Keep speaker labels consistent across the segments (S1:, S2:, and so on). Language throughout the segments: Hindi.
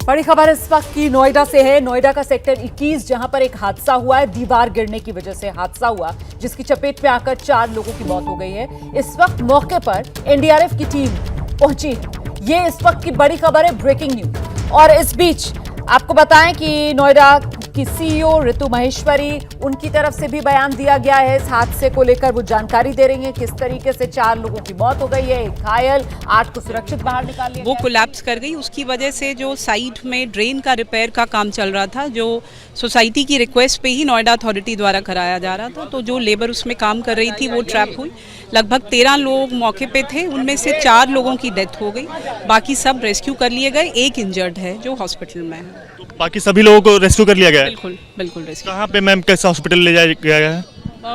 S1: बड़ी खबर इस वक्त की नोएडा से है। नोएडा का सेक्टर 21 जहां पर एक हादसा हुआ है, दीवार गिरने की वजह से हादसा हुआ जिसकी चपेट में आकर 4 लोगों की मौत हो गई है। इस वक्त मौके पर एनडीआरएफ की टीम पहुंची है। ये इस वक्त की बड़ी खबर है, ब्रेकिंग न्यूज। और इस बीच आपको बताएं कि नोएडा की सीईओ ऋतु महेश्वरी, उनकी तरफ से भी बयान दिया गया है। इस हादसे को लेकर वो जानकारी दे रही हैं किस तरीके से 4 लोगों की मौत हो गई है, एक घायल, 8 को सुरक्षित बाहर निकाल लिया।
S2: वो कोलैप्स कर गई, उसकी वजह से जो साइट में ड्रेन का रिपेयर का काम चल रहा था, जो सोसाइटी की रिक्वेस्ट पे ही नोएडा अथॉरिटी द्वारा कराया जा रहा था, तो जो लेबर उसमें काम कर रही थी वो ट्रैप हुई। लगभग 13 लोग मौके पे थे, उनमें से 4 लोगों की डेथ हो गई, बाकी सब रेस्क्यू कर लिए गए। एक इंजर्ड है जो हॉस्पिटल में है।
S3: बाकी सभी लोगों को रेस्क्यू कर लिया गया है?
S2: बिल्कुल बिल्कुल रेस्क्यू।
S3: कहाँ पे मैम, कैसे हॉस्पिटल ले जाया गया है?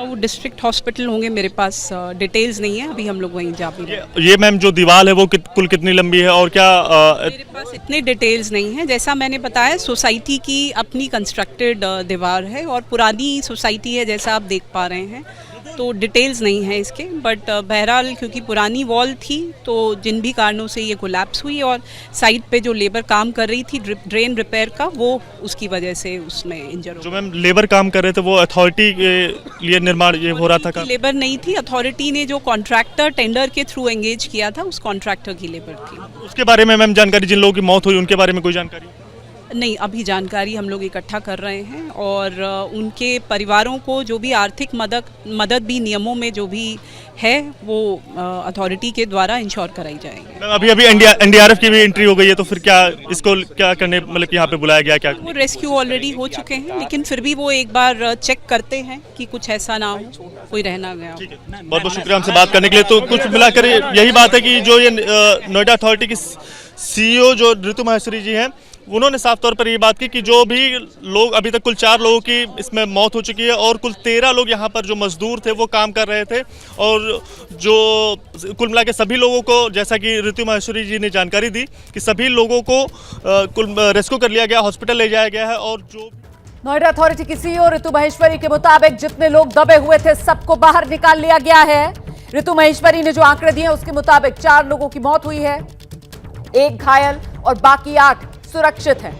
S2: वो डिस्ट्रिक्ट हॉस्पिटल होंगे, मेरे पास डिटेल्स नहीं है, अभी हम लोग वहीं जा भी रहे हैं।
S3: ये मैम जो दीवार है वो कुल कितनी लंबी है और क्या
S2: मेरे पास इतने डिटेल्स नहीं है। जैसा मैंने बताया, सोसाइटी की अपनी कंस्ट्रक्टेड दीवार है और पुरानी सोसाइटी है जैसा आप देख पा रहे हैं, तो डिटेल्स नहीं है इसके। बट बहरहाल क्योंकि पुरानी वॉल थी तो जिन भी कारणों से ये कोलैप्स हुई, और साइट पे जो लेबर काम कर रही थी ड्रेन रिपेयर का, वो उसकी वजह से उसमें इंजर हो।
S3: जो मैम लेबर काम कर रहे थे वो अथॉरिटी के लिए निर्माण ये हो रहा था का?
S2: लेबर नहीं थी, अथॉरिटी ने जो कॉन्ट्रैक्टर टेंडर के थ्रू एंगेज किया था, उस कॉन्ट्रैक्टर की लेबर थी।
S3: उसके बारे में मैम जानकारी, जिन लोगों की मौत हुई उनके बारे में कोई जानकारी
S2: नहीं, अभी जानकारी हम लोग इकट्ठा कर रहे हैं और उनके परिवारों को जो भी आर्थिक मदद भी नियमों में जो भी है वो अथॉरिटी के द्वारा इंश्योर कराई जाएगी।
S3: अभी एनडीआरएफ की भी एंट्री हो गई है, तो फिर क्या इसको क्या करने, मतलब यहाँ पे बुलाया गया क्या?
S2: वो रेस्क्यू ऑलरेडी हो चुके हैं, लेकिन फिर भी वो एक बार चेक करते हैं कि कुछ ऐसा ना हो, कोई रहना गया।
S3: बहुत बहुत शुक्रिया हमसे बात करने के लिए। तो कुछ मिलाकर यही बात है कि जो ये नोएडा अथॉरिटी की सीईओ जो ऋतु महेश्वरी जी हैं, उन्होंने साफ तौर पर ये बात की कि जो भी लोग, अभी तक कुल 4 लोगों की इसमें मौत हो चुकी है और कुल 13 लोग यहाँ पर जो मजदूर थे वो काम कर रहे थे, और जो कुल मिला के सभी लोगों को, जैसा कि ऋतु महेश्वरी जी ने जानकारी दी कि सभी लोगों को कुल रेस्क्यू कर लिया गया, हॉस्पिटल ले जाया गया है। और जो
S1: नोएडा अथॉरिटी की सीईओ ऋतु महेश्वरी के मुताबिक जितने लोग दबे हुए थे सबको बाहर निकाल लिया गया है। ऋतु महेश्वरी ने जो आंकड़े दिए उसके मुताबिक 4 लोगों की मौत हुई है, एक घायल और बाकी 8 सुरक्षित हैं।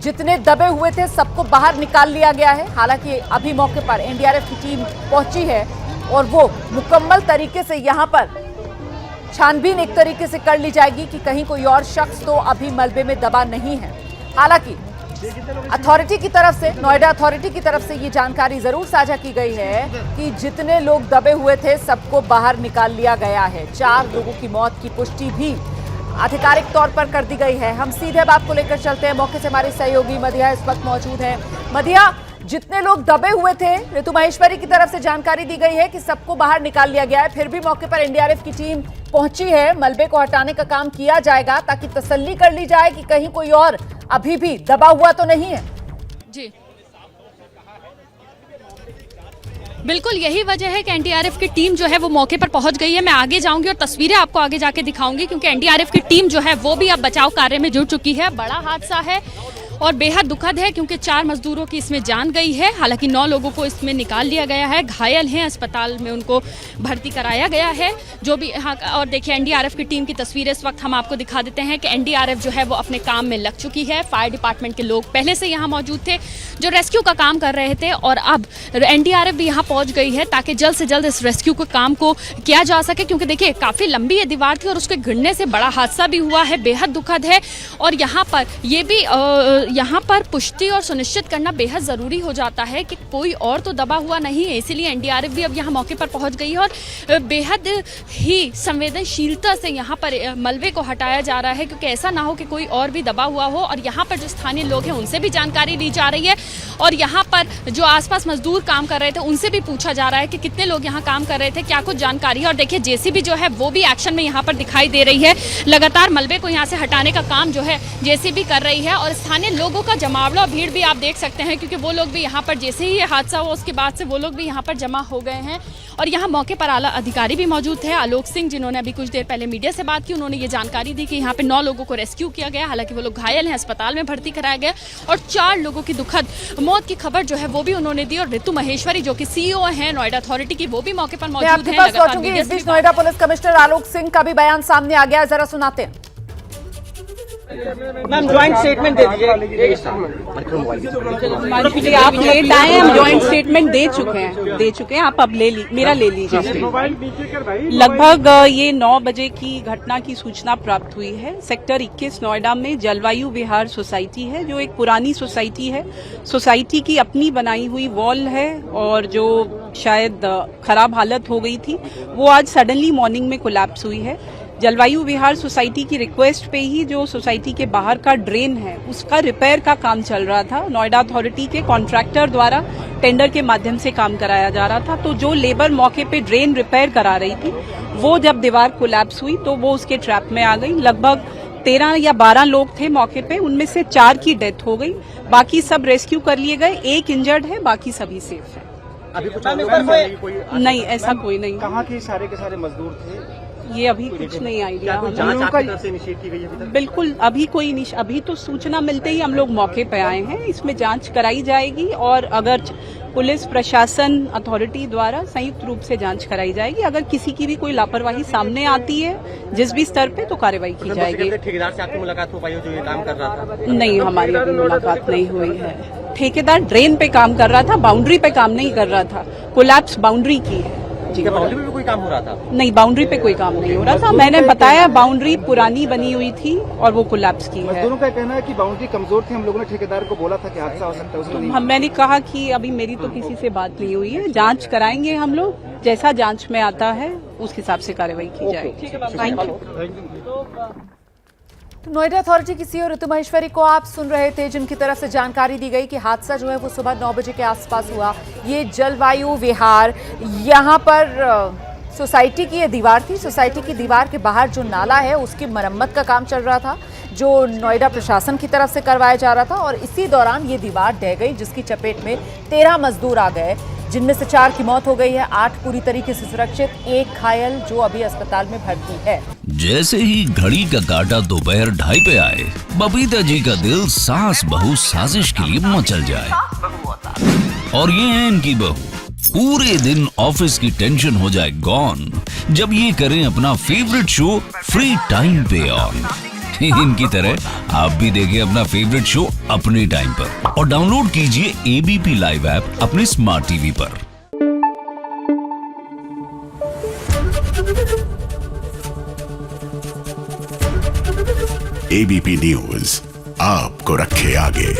S1: जितने दबे हुए थे सबको बाहर निकाल लिया गया है। हालांकि अभी मौके पर एनडीआरएफ की टीम पहुंची है और वो मुकम्मल तरीके से यहां पर छानबीन एक तरीके से कर ली जाएगी कि कहीं कोई और शख्स तो अभी मलबे में दबा नहीं है। हालांकि अथॉरिटी की तरफ से, नोएडा अथॉरिटी की तरफ से ये जानकारी जरूर साझा की गई है कि जितने लोग दबे हुए थे सबको बाहर निकाल लिया गया है। 4 लोगों की मौत की पुष्टि भी आधिकारिक तौर पर कर दी गई है। हम सीधे बात को लेकर चलते हैं, मौके से हमारी सहयोगी मधिया इस वक्त मौजूद है। मधिया, जितने लोग दबे हुए थे, ऋतु महेश्वरी की तरफ से जानकारी दी गई है कि सबको बाहर निकाल लिया गया है, फिर भी मौके पर एनडीआरएफ की टीम पहुंची है। मलबे को हटाने का काम किया जाएगा ताकि तसल्ली कर ली जाए कि कहीं कोई और अभी भी दबा हुआ तो नहीं है।
S4: जी बिल्कुल, यही वजह है कि एनडीआरएफ की टीम जो है वो मौके पर पहुंच गई है। मैं आगे जाऊंगी और तस्वीरें आपको आगे जाके दिखाऊंगी, क्योंकि एनडीआरएफ की टीम जो है वो भी अब बचाव कार्य में जुट चुकी है। बड़ा हादसा है और बेहद दुखद है, क्योंकि 4 मजदूरों की इसमें जान गई है। हालांकि 9 लोगों को इसमें निकाल लिया गया है, घायल हैं, अस्पताल में उनको भर्ती कराया गया है। जो भी हाँ, और देखिए एनडीआरएफ की टीम की तस्वीरें इस वक्त हम आपको दिखा देते हैं कि एनडीआरएफ जो है वो अपने काम में लग चुकी है। फायर डिपार्टमेंट के लोग पहले से यहाँ मौजूद थे जो रेस्क्यू का काम कर रहे थे, और अब एनडीआरएफ भी यहाँ पहुँच गई है ताकि जल्द से जल्द इस रेस्क्यू के काम को किया जा सके। क्योंकि देखिए काफ़ी लंबी ये दीवार थी और उसके गिरने से बड़ा हादसा भी हुआ है, बेहद दुखद है। और यहाँ पर ये भी यहाँ पर पुष्टि और सुनिश्चित करना बेहद ज़रूरी हो जाता है कि कोई और तो दबा हुआ नहीं है। इसीलिए एनडीआरएफ भी अब यहाँ मौके पर पहुँच गई है और बेहद ही संवेदनशीलता से यहाँ पर मलबे को हटाया जा रहा है, क्योंकि ऐसा ना हो कि कोई और भी दबा हुआ हो। और यहाँ पर जो स्थानीय लोग हैं उनसे भी जानकारी ली जा रही है, और यहाँ पर जो आसपास मजदूर काम कर रहे थे उनसे भी पूछा जा रहा है कि कितने लोग यहाँ काम कर रहे थे, क्या कुछ जानकारी है। और देखिए जेसीबी जो है वो भी एक्शन में यहाँ पर दिखाई दे रही है। लगातार मलबे को यहाँ से हटाने का काम जो है जेसीबी कर रही है, और स्थानीय लोगों का जमावड़ा भीड़ भी आप देख सकते हैं, क्योंकि वो लोग भी यहाँ पर, जैसे ही ये हादसा हुआ उसके बाद से वो लोग भी यहाँ पर जमा हो गए हैं। और यहाँ मौके पर आला अधिकारी भी मौजूद थे, आलोक सिंह, जिन्होंने अभी कुछ देर पहले मीडिया से बात की। उन्होंने ये जानकारी दी कि यहाँ पे 9 लोगों को रेस्क्यू किया गया, हालांकि वो लोग घायल हैं, अस्पताल में भर्ती कराया गया, और 4 लोगों की दुखद मौत की खबर जो है वो भी उन्होंने दी। और ऋतु महेश्वरी जो कि सीईओ हैं नोएडा अथॉरिटी की, वो भी मौके पर मौजूद हैं।
S1: इस बीच नोएडा पुलिस कमिश्नर आलोक सिंह का भी बयान सामने आ गया है, जरा सुनाते हैं।
S5: मैम ज्वाइंट स्टेटमेंट दे दीजिए।
S2: हिमांशु जी, आप लेट आए हैं, हम ज्वाइंट स्टेटमेंट दे चुके हैं, आप अब मेरा ले लीजिए स्टेटमेंट। लगभग ये 9 बजे की घटना की सूचना प्राप्त हुई है। सेक्टर 21 नोएडा में जलवायु विहार सोसाइटी है, जो एक पुरानी सोसाइटी है। सोसाइटी की अपनी बनाई हुई वॉल है और जो शायद खराब हालत हो गई थी, वो आज सडनली मॉर्निंग में कोलैप्स हुई है। जलवायु विहार सोसाइटी की रिक्वेस्ट पे ही जो सोसाइटी के बाहर का ड्रेन है, उसका रिपेयर का काम चल रहा था। नोएडा अथॉरिटी के कॉन्ट्रैक्टर द्वारा टेंडर के माध्यम से काम कराया जा रहा था। तो जो लेबर मौके पे ड्रेन रिपेयर करा रही थी, वो जब दीवार कोलैप्स हुई तो वो उसके ट्रैप में आ गई। लगभग 13 या 12 लोग थे मौके पे, उनमें से 4 की डेथ हो गई, बाकी सब रेस्क्यू कर लिए गए। 1 इंजर्ड है, बाकी सभी सेफ है।
S5: अभी कुछ
S2: नहीं, ऐसा कोई नहीं।
S5: कहाँ के सारे मजदूर थे?
S2: ये अभी कुछ नहीं आइडिया।
S5: जांच आपकी तरफ से इनिशिएट की गई है अभी तक?
S2: बिल्कुल, अभी तो सूचना मिलते ही हम लोग मौके पे आए हैं। इसमें जांच कराई जाएगी और अगर पुलिस प्रशासन अथॉरिटी द्वारा संयुक्त रूप से जांच कराई जाएगी। अगर किसी की भी कोई लापरवाही सामने आती है जिस भी स्तर पे, तो कार्रवाई की जाएगी।
S5: ठेकेदार से आपकी मुलाकात हो पाई हो जो ये काम कर रहा था?
S2: नहीं, हमारी अभी मुलाकात नहीं हुई है। ठेकेदार ड्रेन पे काम कर रहा था, बाउंड्री पे काम नहीं कर रहा था। कोलैप्स बाउंड्री की है।
S5: ठीक है, बाउंड्री पे भी कोई काम हो रहा था?
S2: नहीं, बाउंड्री पे कोई काम नहीं हो रहा था। मैंने बताया बाउंड्री पुरानी बनी हुई थी और वो कोलैप्स की है।
S6: मजदूरों का कहना है कि बाउंड्री कमजोर थी। हम लोगों ने ठेकेदार को बोला था कि हादसा हो सकता है, उसको नहीं।
S2: मैंने कहा कि अभी मेरी तो किसी से बात नहीं हुई है। जांच कराएंगे हम लोग, जैसा जांच में आता है उस हिसाब से कार्रवाई की जाएगी। Thank you.
S1: तो नोएडा अथॉरिटी की सीईओ ऋतु महेश्वरी को आप सुन रहे थे, जिनकी तरफ से जानकारी दी गई कि हादसा जो है वो सुबह 9 बजे के आसपास हुआ। ये जलवायु विहार, यहाँ पर सोसाइटी की ये दीवार थी। सोसाइटी की दीवार के बाहर जो नाला है उसकी मरम्मत का काम चल रहा था, जो नोएडा प्रशासन की तरफ से करवाया जा रहा था। और इसी दौरान ये दीवार ढह गई, जिसकी चपेट में 13 मजदूर आ गए, जिनमें से 4 की मौत हो गई है, 8 पूरी तरीके से सुरक्षित, 1 घायल जो अभी अस्पताल में भर्ती है।
S7: जैसे ही घड़ी का काटा दोपहर 2:30 पे आए, बबीता जी का दिल सास बहू साजिश के लिए मचल जाए। और ये है इनकी बहू, पूरे दिन ऑफिस की टेंशन हो जाए गॉन जब ये करें अपना फेवरेट शो फ्री टाइम पे ऑन। इनकी तरह आप भी देखिए अपना फेवरेट शो अपने टाइम पर और डाउनलोड कीजिए एबीपी लाइव ऐप अपने स्मार्ट टीवी पर।
S8: एबीपी न्यूज आपको रखे आगे।